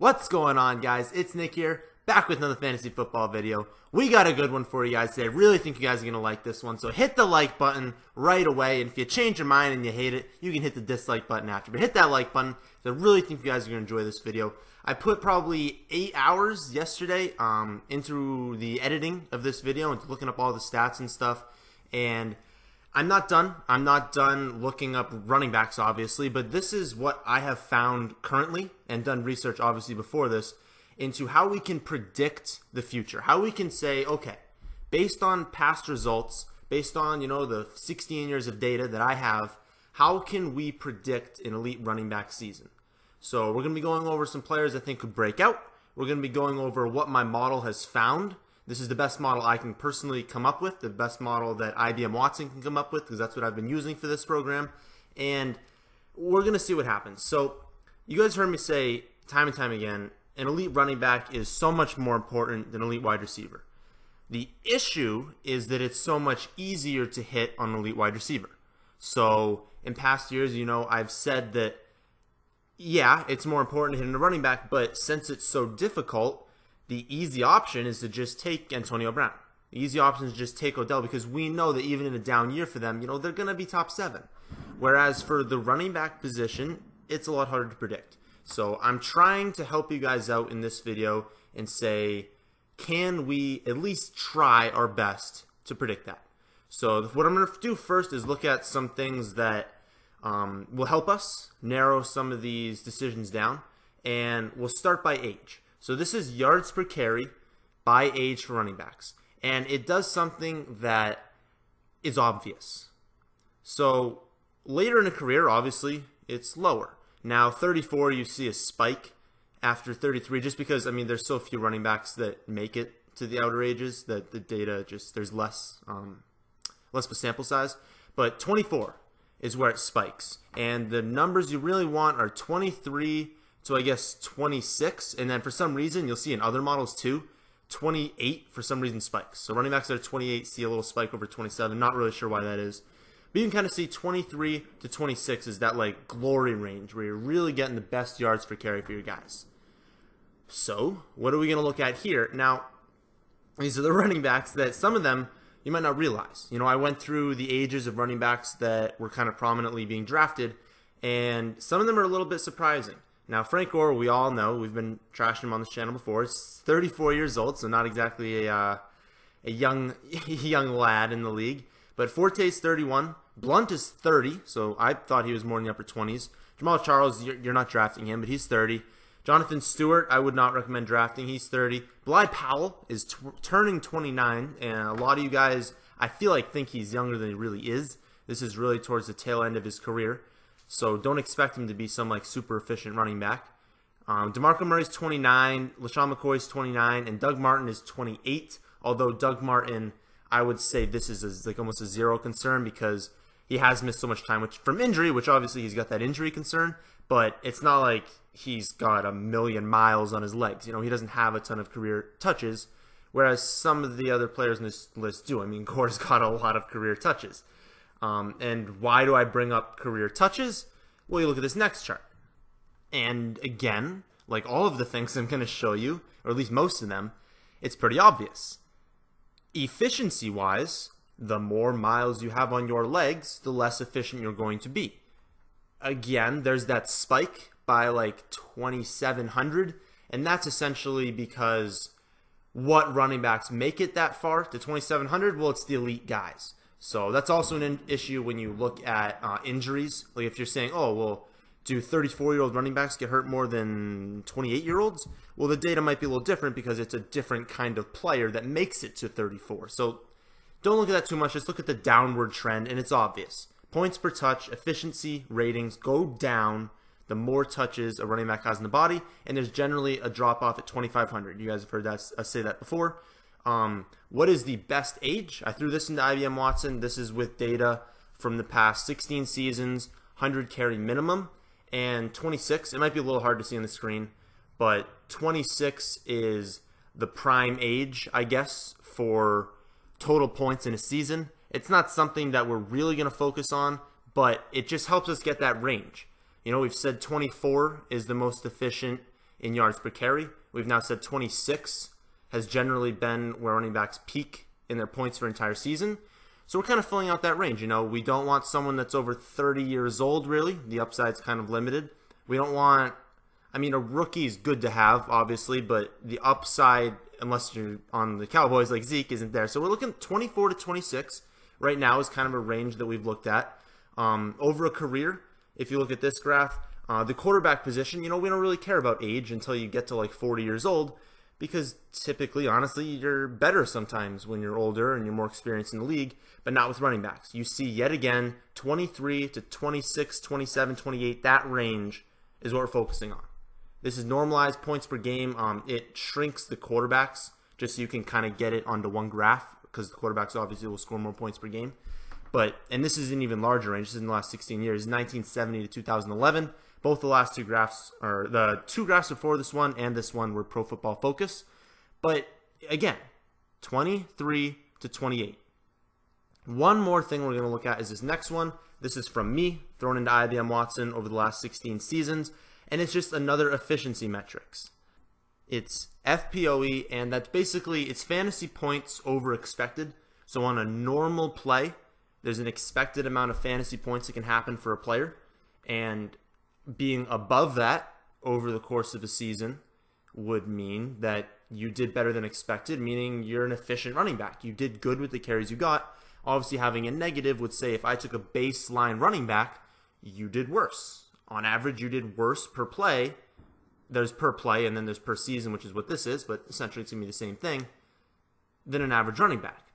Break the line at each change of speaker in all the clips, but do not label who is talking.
What's going on, guys? It's Nick here, back with another fantasy football video. We got a good one for you guys today. I really think you guys are going to like this one, so hit the like button right away, and if you change your mind and you hate it, you can hit the dislike button after. But hit that like button, because I really think you guys are going to enjoy this video. I put probably 8 hours yesterday into the editing of this video and looking up all the stats and stuff, and I'm not done. I'm not done looking up running backs, obviously, but this is what I have found currently and done research, obviously, before this, into how we can predict the future. How we can say, okay, based on past results, based on, the 16 years of data that I have, how can we predict an elite running back season? So we're going to be going over some players I think could break out. We're going to be going over what my model has found. This is the best model I can personally come up with, the best model that IBM Watson can come up with, because that's what I've been using for this program. And we're going to see what happens. So you guys heard me say time and time again, an elite running back is so much more important than an elite wide receiver. The issue is that it's so much easier to hit on an elite wide receiver. So in past years, I've said that, yeah, it's more important to hit a running back, but since it's so difficult, the easy option is to just take Antonio Brown. The easy option is just take Odell, because we know that even in a down year for them, they're going to be top 7. Whereas for the running back position, it's a lot harder to predict. So I'm trying to help you guys out in this video and say, can we at least try our best to predict that? So what I'm going to do first is look at some things that will help us narrow some of these decisions down. And we'll start by age. So this is yards per carry by age for running backs. And it does something that is obvious. So later in a career, obviously, it's lower. Now, 34, you see a spike after 33, just because, there's so few running backs that make it to the outer ages that the data there's less of a sample size. But 24 is where it spikes. And the numbers you really want are 23 to, I guess, 26, and then for some reason, you'll see in other models too, 28 for some reason spikes. So running backs that are 28 see a little spike over 27. Not really sure why that is. But you can kind of see 23 to 26 is that like glory range where you're really getting the best yards per carry for your guys. So what are we going to look at here? Now, these are the running backs that some of them you might not realize. I went through the ages of running backs that were kind of prominently being drafted, and some of them are a little bit surprising. Now, Frank Gore, we all know, we've been trashing him on this channel before. He's 34 years old, so not exactly a young lad in the league. But Forte's 31. Blunt is 30, so I thought he was more in the upper 20s. Jamal Charles, you're not drafting him, but he's 30. Jonathan Stewart, I would not recommend drafting. He's 30. Blyde Powell is turning 29, and a lot of you guys, I feel like, think he's younger than he really is. This is really towards the tail end of his career. So don't expect him to be some super efficient running back. DeMarco Murray's 29, LaShawn McCoy's 29, and Doug Martin is 28. Although Doug Martin, I would say this is almost a zero concern because he has missed so much time from injury, which obviously he's got that injury concern, but it's not like he's got a million miles on his legs. He doesn't have a ton of career touches, whereas some of the other players in this list do. Gore's got a lot of career touches. And why do I bring up career touches? Well, you look at this next chart. And again, like all of the things I'm going to show you, or at least most of them, it's pretty obvious. Efficiency-wise, the more miles you have on your legs, the less efficient you're going to be. Again, there's that spike by like 2,700, and that's essentially because what running backs make it that far to 2,700? Well, it's the elite guys. So that's also an issue when you look at injuries. Like if you're saying, oh, well, do 34-year-old running backs get hurt more than 28-year-olds? Well, the data might be a little different because it's a different kind of player that makes it to 34. So don't look at that too much. Just look at the downward trend, and it's obvious. Points per touch, efficiency ratings go down the more touches a running back has in the body, and there's generally a drop-off at 2,500. You guys have heard that say that before. What is the best age? I threw this into IBM Watson. This is with data from the past 16 seasons, 100 carry minimum, and 26. It might be a little hard to see on the screen, but 26 is the prime age, I guess, for total points in a season. It's not something that we're really going to focus on, but it just helps us get that range. We've said 24 is the most efficient in yards per carry. We've now said 26 has generally been where running backs peak in their points for an entire season. So we're kind of filling out that range. You know, we don't want someone that's over 30 years old, really. The upside's kind of limited. We don't want, I mean, a rookie is good to have, obviously, but the upside, unless you're on the Cowboys like Zeke, isn't there. So we're looking at 24 to 26 right now is kind of a range that we've looked at. Over a career, if you look at this graph, the quarterback position, you know, we don't really care about age until you get to like 40 years old, because typically, honestly, you're better sometimes when you're older and you're more experienced in the league, but not with running backs. You see yet again, 23 to 26, 27, 28, that range is what we're focusing on. This is normalized points per game. It shrinks the quarterbacks just so you can kind of get it onto one graph, because the quarterbacks obviously will score more points per game. And this is an even larger range. This is in the last 16 years, 1970 to 2011. Both the last two graphs, or the two graphs before this one and this one, were Pro Football Focus. But again, 23 to 28. One more thing we're going to look at is this next one. This is from me, thrown into IBM Watson over the last 16 seasons. And it's just another efficiency metrics. It's FPOE, and that's basically, it's fantasy points over expected. So on a normal play, there's an expected amount of fantasy points that can happen for a player. And being above that over the course of a season would mean that you did better than expected, meaning you're an efficient running back. You did good with the carries you got. Obviously, having a negative would say if I took a baseline running back, you did worse. On average, you did worse per play. There's per play and then there's per season, which is what this is, but essentially it's going to be the same thing, than an average running back.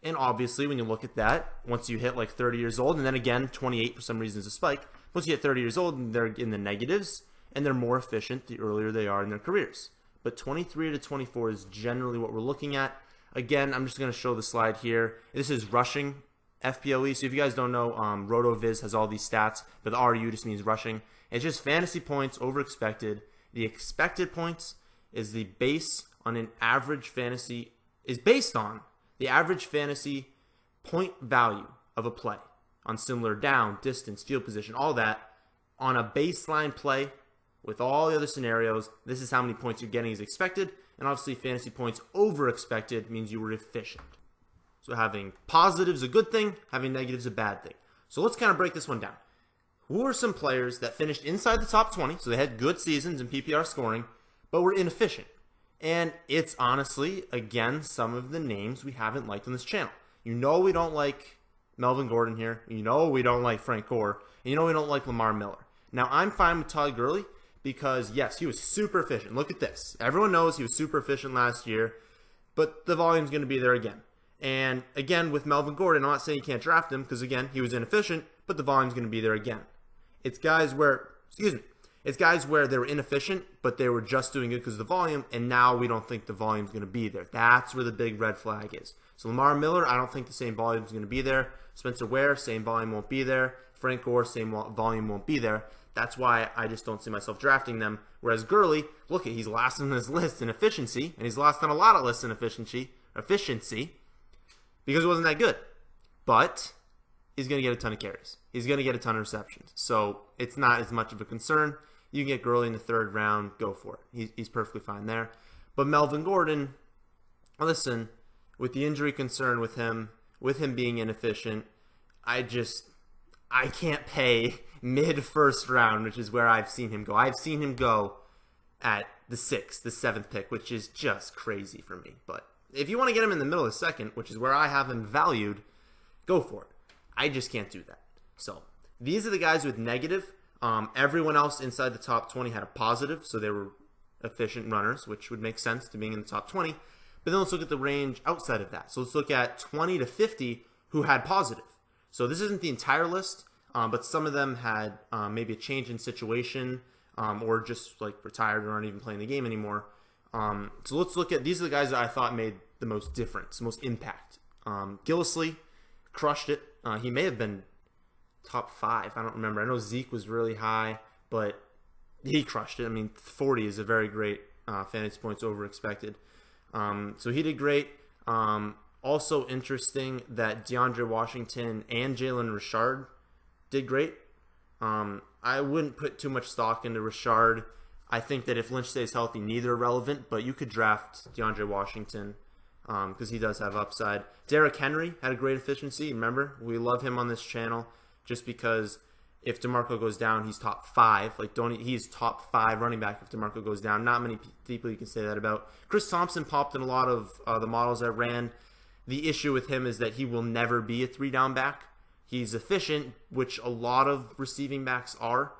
And obviously, when you look at that, once you hit like 30 years old, and then again, 28 for some reason is a spike, once you hit 30 years old, they're in the negatives, and they're more efficient the earlier they are in their careers. But 23 to 24 is generally what we're looking at. Again, I'm just going to show the slide here. This is rushing FPOE. So if you guys don't know, RotoViz has all these stats, but the RU just means rushing. It's just fantasy points over expected. The expected points is the base on an average fantasy, is based on the average fantasy point value of a play on similar down, distance, field position, all that on a baseline play with all the other scenarios. This is how many points you're getting as expected. And obviously fantasy points over expected means you were efficient. So having positives a good thing, having negatives a bad thing. So let's kind of break this one down. Who are some players that finished inside the top 20, so they had good seasons in PPR scoring, but were inefficient? And it's honestly, again, some of the names we haven't liked on this channel. You know we don't like Melvin Gordon here. You know we don't like Frank Gore. And you know we don't like Lamar Miller. Now, I'm fine with Todd Gurley because, yes, he was super efficient. Look at this. Everyone knows he was super efficient last year, but the volume's going to be there again. And again, with Melvin Gordon, I'm not saying you can't draft him because, again, he was inefficient, but the volume's going to be there again. It's guys where, it's guys where they were inefficient, but they were just doing it because of the volume, and now we don't think the volume's going to be there. That's where the big red flag is. So Lamar Miller, I don't think the same volume is going to be there. Spencer Ware, same volume won't be there. Frank Gore, same volume won't be there. That's why I just don't see myself drafting them. Whereas Gurley, look, he's last on this list in efficiency, and he's last on a lot of lists in efficiency because it wasn't that good. But he's going to get a ton of carries. He's going to get a ton of receptions. So it's not as much of a concern. You can get Gurley in the third round, go for it. He's perfectly fine there. But Melvin Gordon, listen, with the injury concern with him being inefficient, I can't pay mid-first round, which is where I've seen him go. I've seen him go at the 6th, the 7th pick, which is just crazy for me. But if you want to get him in the middle of the second, which is where I have him valued, go for it. I just can't do that. So these are the guys with negative. Everyone else inside the top 20 had a positive, so they were efficient runners, which would make sense to being in the top 20. But then let's look at the range outside of that. So let's look at 20 to 50 who had positive. So this isn't the entire list, but some of them had maybe a change in situation or just like retired or aren't even playing the game anymore. So let's look at, these are the guys that I thought made the most difference, most impact. Gillislee crushed it. He may have been top 5. I don't remember. I know Zeke was really high, but he crushed it. I mean, 40 is a very great fantasy points over expected. So he did great. Also interesting that DeAndre Washington and Jalen Richard did great. I wouldn't put too much stock into Richard. I think that if Lynch stays healthy, neither are relevant, but you could draft DeAndre Washington because he does have upside. Derrick Henry had a great efficiency. Remember, we love him on this channel just because if DeMarco goes down, he's top 5. He's top 5 running back if DeMarco goes down. Not many people you can say that about. Chris Thompson popped in a lot of the models I ran. The issue with him is that he will never be a 3-down back. He's efficient, which a lot of receiving backs are.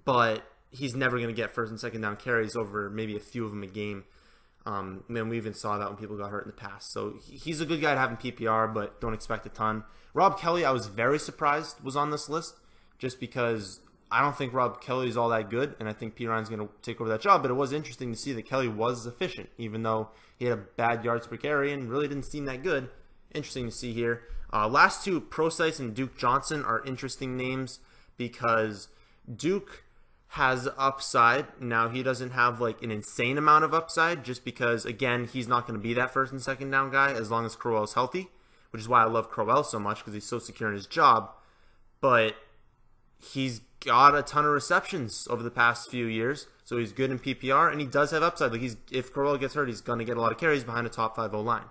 But he's never going to get first and second down carries over maybe a few of them a game. Man, we even saw that when people got hurt in the past. So he's a good guy to have in PPR, but don't expect a ton. Rob Kelly, I was very surprised was on this list just because I don't think Rob Kelly is all that good, and I think P. Ryan's going to take over that job. But it was interesting to see that Kelly was efficient, even though he had a bad yards per carry and really didn't seem that good. Interesting to see here. Last two, Procise and Duke Johnson, are interesting names because Duke has upside. Now, he doesn't have like an insane amount of upside just because, again, he's not going to be that first and second down guy as long as Crowell's healthy, which is why I love Crowell so much because he's so secure in his job. But he's got a ton of receptions over the past few years, so he's good in PPR, and he does have upside. Like if Crowell gets hurt, he's going to get a lot of carries behind a top 5 O-line.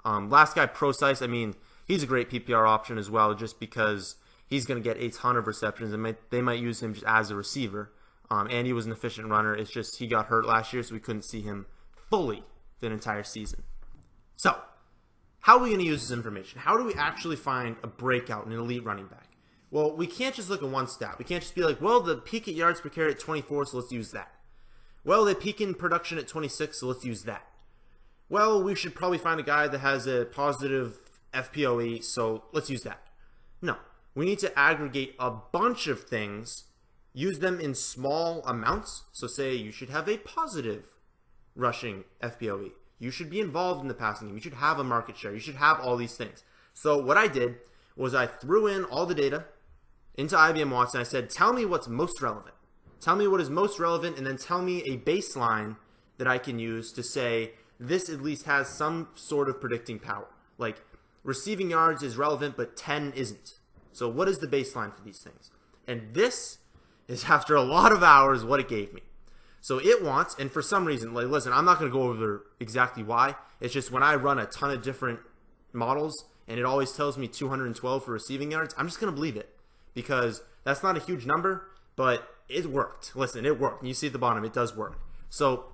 Last guy, Procise, I mean, he's a great PPR option as well just because he's going to get a ton of receptions, and they might use him just as a receiver. And he was an efficient runner. It's just he got hurt last year, so we couldn't see him fully the entire season. So, how are we going to use this information? How do we actually find a breakout in an elite running back? Well, we can't just look at one stat. We can't just be like, well, the peak at yards per carry at 24, so let's use that. Well, they peak in production at 26, so let's use that. Well, we should probably find a guy that has a positive FPOE, so let's use that. No, we need to aggregate a bunch of things, use them in small amounts. So say you should have a positive rushing FPOE. You should be involved in the passing game. You should have a market share. You should have all these things. So what I did was I threw in all the data into IBM Watson. I said, tell me what's most relevant. Tell me what is most relevant, and then tell me a baseline that I can use to say this at least has some sort of predicting power. Like receiving yards is relevant, but 10 isn't. So what is the baseline for these things? And this is, after a lot of hours, what it gave me. So it wants, and for some reason, like, listen, I'm not going to go over exactly why. It's just when I run a ton of different models and it always tells me 212 for receiving yards, I'm just going to believe it because that's not a huge number, but it worked. Listen, it worked. And you see at the bottom, it does work. So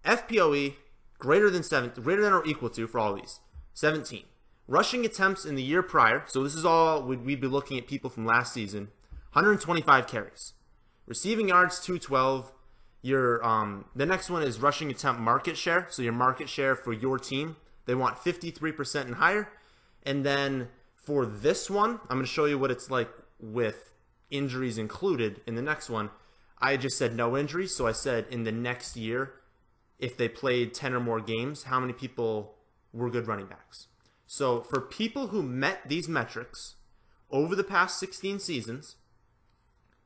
FPOE greater than or equal to for all these, 17. Rushing attempts in the year prior, so this is all we'd be looking at people from last season, 125 carries. Receiving yards, 212. Your the next one is rushing attempt market share. So your market share for your team, they want 53% and higher. And then for this one, I'm going to show you what it's like with injuries included in the next one. I just said no injuries, so I said in the next year, if they played 10 or more games, how many people were good running backs? So for people who met these metrics over the past 16 seasons,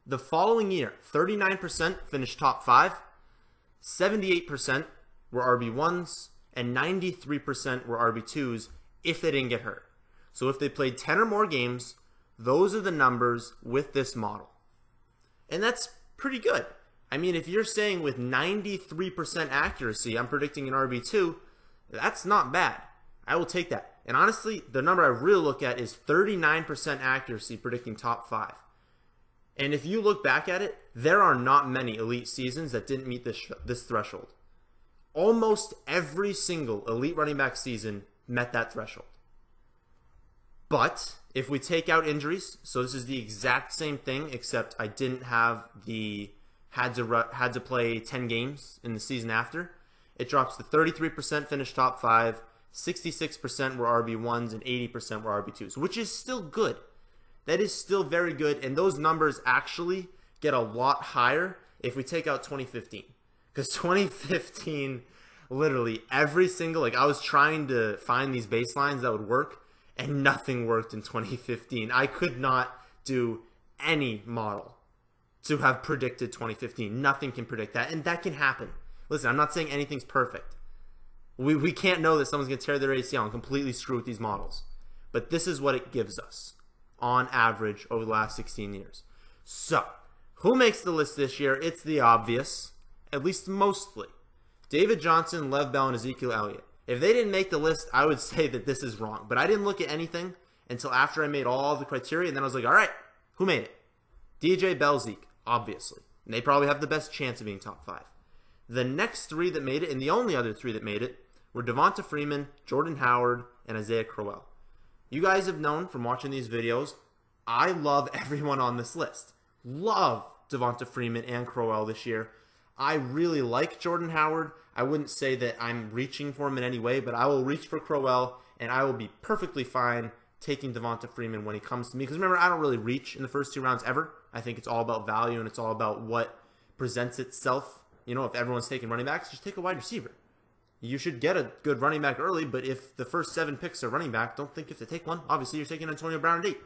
the following year, 39% finished top 5, 78% were RB1s, and 93% were RB2s if they didn't get hurt. So if they played 10 or more games, those are the numbers with this model. And that's pretty good. I mean, if you're saying with 93% accuracy, I'm predicting an RB2, that's not bad. I will take that. And honestly, the number I really look at is 39% accuracy predicting top 5. And if you look back at it, there are not many elite seasons that didn't meet this threshold. Almost every single elite running back season met that threshold. But if we take out injuries, so this is the exact same thing, except I didn't have the had to play 10 games in the season after, it drops to 33% finished top 5, 66% were RB1s, and 80% were RB2s, which is still good. That is still very good, and those numbers actually get a lot higher if we take out 2015. Because 2015, literally every single, like I was trying to find these baselines that would work, and nothing worked in 2015. I could not do any model to have predicted 2015. Nothing can predict that, and that can happen. Listen, I'm not saying anything's perfect. We can't know that someone's going to tear their ACL and completely screw with these models. But this is what it gives us on average over the last 16 years. So, Who makes the list this year? It's the obvious, at least mostly. David Johnson, Lev Bell, and Ezekiel Elliott. If they didn't make the list, I would say that this is wrong. But I didn't look at anything until after I made all the criteria, and then I was like, all right, who made it? DJ, Bell, Zeke, obviously. And they probably have the best chance of being top 5. The next 3 that made it, and the only other 3 that made it, were Devonta Freeman, Jordan Howard, and Isaiah Crowell. You guys have known from watching these videos, I love everyone on this list. Love Devonta Freeman and Crowell this year. I really like Jordan Howard. I wouldn't say that I'm reaching for him in any way, but I will reach for Crowell, and I will be perfectly fine taking Devonta Freeman when he comes to me. Because remember, I don't really reach in the first 2 rounds ever. I think it's all about value, and it's all about what presents itself. You know, if everyone's taking running backs, just take a wide receiver. You should get a good running back early, but if the first 7 picks are running back, don't think you have to take one. Obviously, you're taking Antonio Brown at 8.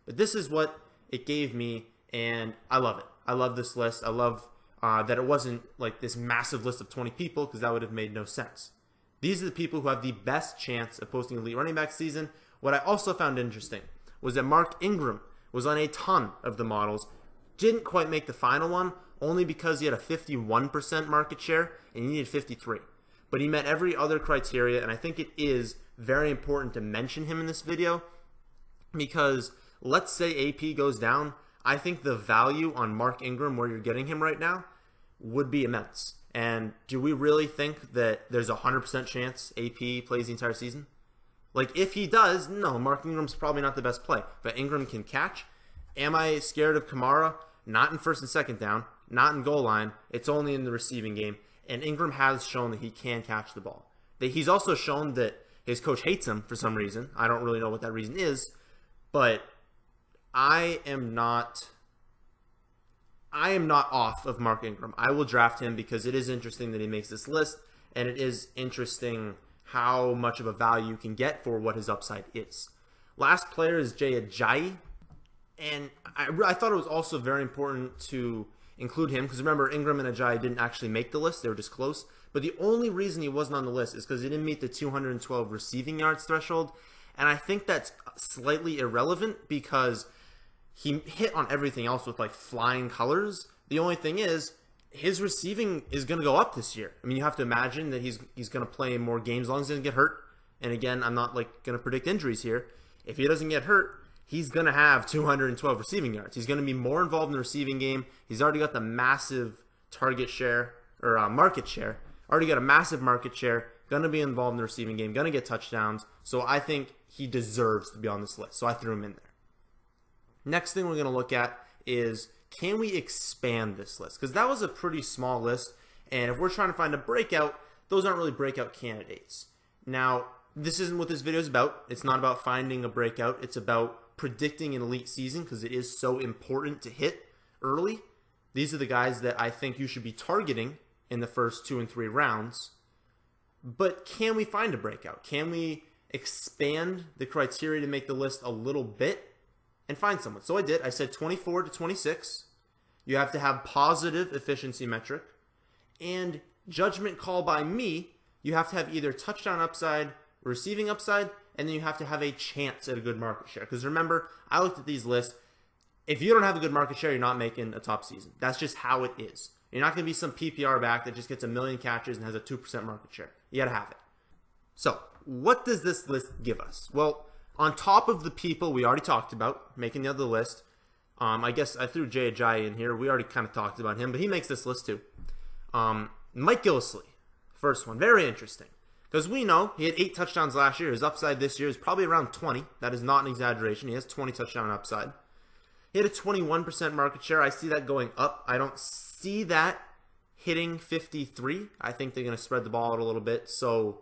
But this is what it gave me, and I love it. I love this list. I love that it wasn't like this massive list of 20 people, because that would have made no sense. These are the people who have the best chance of posting elite running back season. What I also found interesting was that Mark Ingram was on a ton of the models, didn't quite make the final one, only because he had a 51% market share, and he needed 53. But he met every other criteria, and I think it is very important to mention him in this video, because let's say AP goes down, I think the value on Mark Ingram, where you're getting him right now, would be immense. And do we really think that there's a 100% chance AP plays the entire season? Like, if he does, no, Mark Ingram's probably not the best play. But Ingram can catch. Am I scared of Kamara? Not in first and second down, not in goal line. It's only in the receiving game. And Ingram has shown that he can catch the ball. He's also shown that his coach hates him for some reason. I don't really know what that reason is. But I am not off of Mark Ingram. I will draft him because it is interesting that he makes this list, and it is interesting how much of a value you can get for what his upside is. Last player is Jay Ajayi, and I thought it was also very important to include him because remember, Ingram and Ajayi didn't actually make the list. They were just close. But the only reason he wasn't on the list is because he didn't meet the 212 receiving yards threshold, and I think that's slightly irrelevant because he hit on everything else with like flying colors. The only thing is, his receiving is going to go up this year. I mean, you have to imagine that he's going to play more games as long as he doesn't get hurt. And again, I'm not like going to predict injuries here. If he doesn't get hurt, he's going to have 212 receiving yards. He's going to be more involved in the receiving game. He's already got the massive target share or market share. Already got a massive market share. Going to be involved in the receiving game. Going to get touchdowns. So I think he deserves to be on this list. So I threw him in there. Next thing we're going to look at is, can we expand this list? Because that was a pretty small list, and if we're trying to find a breakout, those aren't really breakout candidates. Now, this isn't what this video is about. It's not about finding a breakout. It's about predicting an elite season because it is so important to hit early. These are the guys that I think you should be targeting in the first 2 and 3 rounds. But can we find a breakout? Can we expand the criteria to make the list a little bit and find someone? So I did. I said 24 to 26. You have to have positive efficiency metric. And judgment call by me, you have to have either touchdown upside, receiving upside, and then you have to have a chance at a good market share. Because remember, I looked at these lists. If you don't have a good market share, you're not making a top season. That's just how it is. You're not going to be some PPR back that just gets a million catches and has a 2% market share. You got to have it. So what does this list give us? Well, on top of the people we already talked about, making the other list, I guess I threw Jay Ajayi in here. We already kind of talked about him, but he makes this list too. Mike Gillislee, first one. Very interesting. Because we know he had 8 touchdowns last year. His upside this year is probably around 20. That is not an exaggeration. He has 20 touchdown upside. He had a 21% market share. I see that going up. I don't see that hitting 53. I think they're going to spread the ball out a little bit. So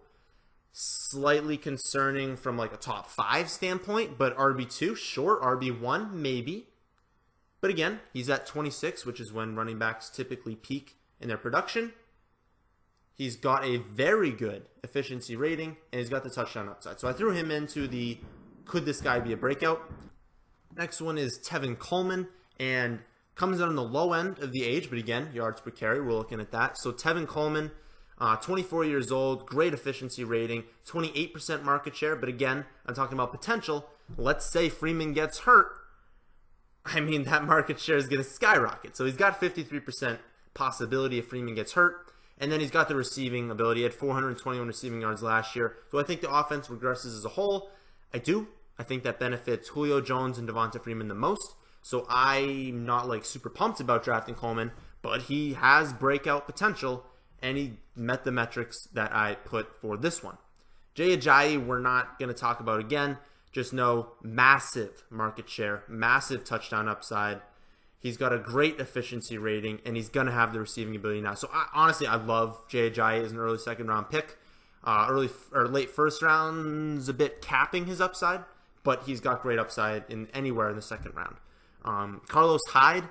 slightly concerning from like a top 5 standpoint, but RB2, sure. RB1, maybe. But again, he's at 26, which is when running backs typically peak in their production. He's got a very good efficiency rating, and he's got the touchdown upside. So I threw him into the, could this guy be a breakout? Next one is Tevin Coleman, and comes in on the low end of the age, but again, yards per carry, we're looking at that. So Tevin Coleman, 24 years old, great efficiency rating, 28% market share, but again, I'm talking about potential. Let's say Freeman gets hurt. I mean, that market share is going to skyrocket. So he's got 53% possibility if Freeman gets hurt. And then he's got the receiving ability. He had 421 receiving yards last year. So I think the offense regresses as a whole. I do. I think that benefits Julio Jones and Devonta Freeman the most. So I'm not like super pumped about drafting Coleman, but he has breakout potential, and he met the metrics that I put for this one. Jay Ajayi, we're not going to talk about again. Just know massive market share, massive touchdown upside. He's got a great efficiency rating, and he's going to have the receiving ability now. So honestly, I love Jay Ajayi as an early second-round pick. Early or late first round's a bit capping his upside, but he's got great upside in anywhere in the second round. Carlos Hyde,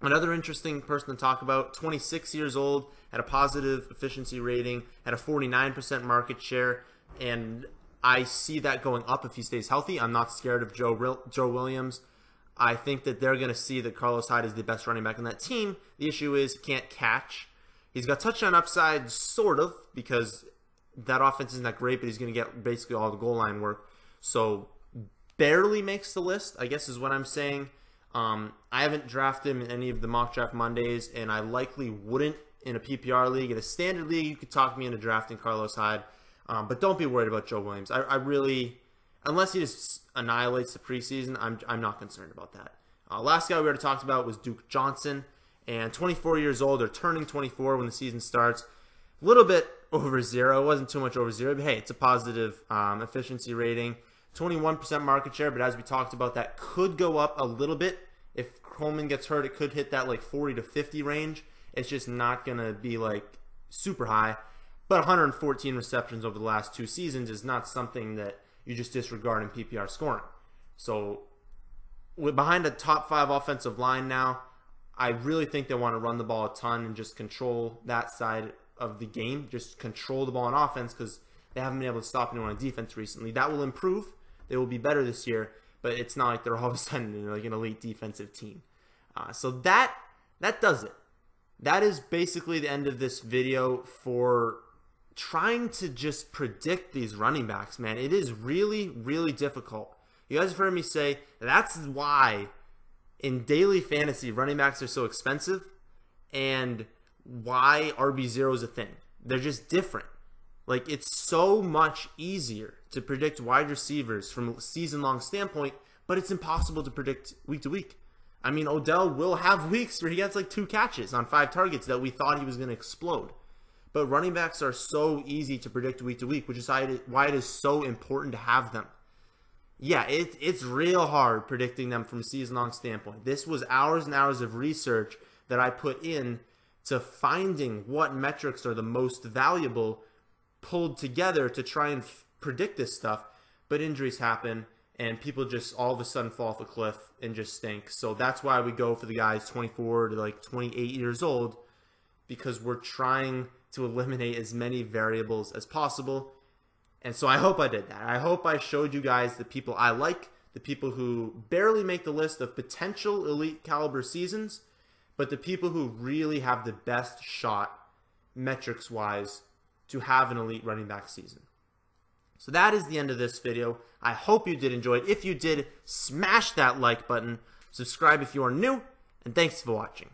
another interesting person to talk about. 26 years old, had a positive efficiency rating, had a 49% market share, and I see that going up if he stays healthy. I'm not scared of Joe Williams. I think that they're going to see that Carlos Hyde is the best running back on that team. The issue is he can't catch. He's got touchdown upside, sort of, because that offense isn't that great, but he's going to get basically all the goal line work. So barely makes the list, I guess is what I'm saying. I haven't drafted him in any of the mock draft Mondays, and I likely wouldn't in a PPR league. In a standard league, you could talk me into drafting Carlos Hyde. But don't be worried about Joe Williams. I really, unless he just annihilates the preseason, I'm not concerned about that. Last guy we already talked about was Duke Johnson, and 24 years old, or turning 24 when the season starts. A little bit over zero. It wasn't too much over zero, but hey, it's a positive efficiency rating. 21% market share, but as we talked about, that could go up a little bit. If Coleman gets hurt, it could hit that like 40 to 50 range. It's just not going to be like super high. But 114 receptions over the last 2 seasons is not something that you just disregard in PPR scoring. So behind a top 5 offensive line now, I really think they want to run the ball a ton and just control that side of the game. Just control the ball on offense because they haven't been able to stop anyone on defense recently. That will improve. They will be better this year, but it's not like they're all of a sudden like an elite defensive team. So that does it. That is basically the end of this video for trying to just predict these running backs, man. It is really, really difficult. You guys have heard me say that's why in daily fantasy running backs are so expensive and why RB0 is a thing. They're just different. Like, it's so much easier to predict wide receivers from a season-long standpoint, but it's impossible to predict week to week. I mean, Odell will have weeks where he gets like 2 catches on 5 targets that we thought he was going to explode. But running backs are so easy to predict week to week, which is why it is so important to have them. Yeah, it's real hard predicting them from a season-long standpoint. This was hours and hours of research that I put in to finding what metrics are the most valuable, pulled together to try and predict this stuff. But injuries happen, and people just all of a sudden fall off a cliff and just stink. So that's why we go for the guys 24 to like 28 years old, because we're trying to eliminate as many variables as possible. And so I hope I did that. I hope I showed you guys the people I like, the people who barely make the list of potential elite caliber seasons, but the people who really have the best shot, metrics-wise, to have an elite running back season. So that is the end of this video. I hope you did enjoy it. If you did, smash that like button, subscribe if you are new, and thanks for watching.